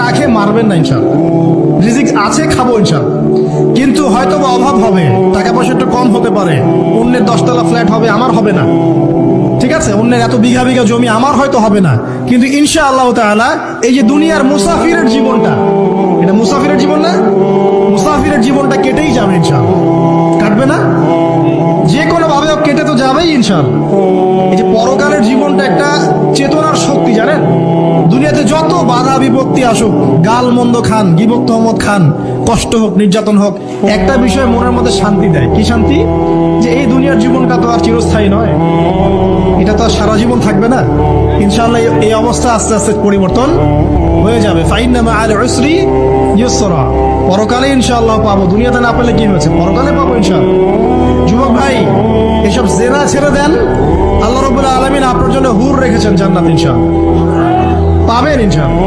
না খেয়ে মারবেন না ইনশাআল্লাহ। রিজিক আছে, খাবো ইনশাআল্লাহ, কিন্তু হয়তো বা অভাব হবে, টাকা পয়সা একটু কম হতে পারে, অন্যের 10 তলা ফ্ল্যাট হবে, আমার হবে না, ঠিক আছে, অন্যের এত বিঘা বিঘা জমি আমার হয়তো হবে না, কিন্তু ইনশাআল্লাহ তাআলা এই যে দুনিয়ার মুসাফিরের জীবনটা, এটা মুসাফিরের জীবন না, মুসাফিরের জীবনটা কেটেই যাবে ইনশাআল্লাহ। কাটবে না? যে কোনো ভাবে কেটে তো যাবেই ইনশাআল্লাহ। এই যে পরকালের জীবনটা একটা চেতনার শক্তি, জানেন, দুনিয়াতে যত বাধা বিপত্তি আসুক, গাল মন্দ খান, গীবত তহমত খান, কষ্ট হোক, নির্যাতন হোক, একটা বিষয় মনের মধ্যে শান্তি দেয়। কি শান্তি? যে এই দুনিয়ার জীবনটা তো আর চিরস্থায়ী নয়, এটা তো আর সারা জীবন থাকবে না। ইনশাআল্লাহ এই অবস্থা আস্তে আস্তে পরিবর্তন হয়ে যাবে। ফাইন্না মাআল উসরি ইউসরা, পরকালে ইনশাআল্লাহ পাবো, দুনিয়াতে না পেলে কি হয়েছে, পরকালে পাবো ইনশাআল্লাহ। যুবক ভাই, এসব জেনা ছেড়ে দেন, আল্লাহ রাব্বুল আলামিন আপনার জন্য হুর রেখেছেন জান্নাত, ইনশাআল্লাহ পাবেন ইনশাআল্লাহ।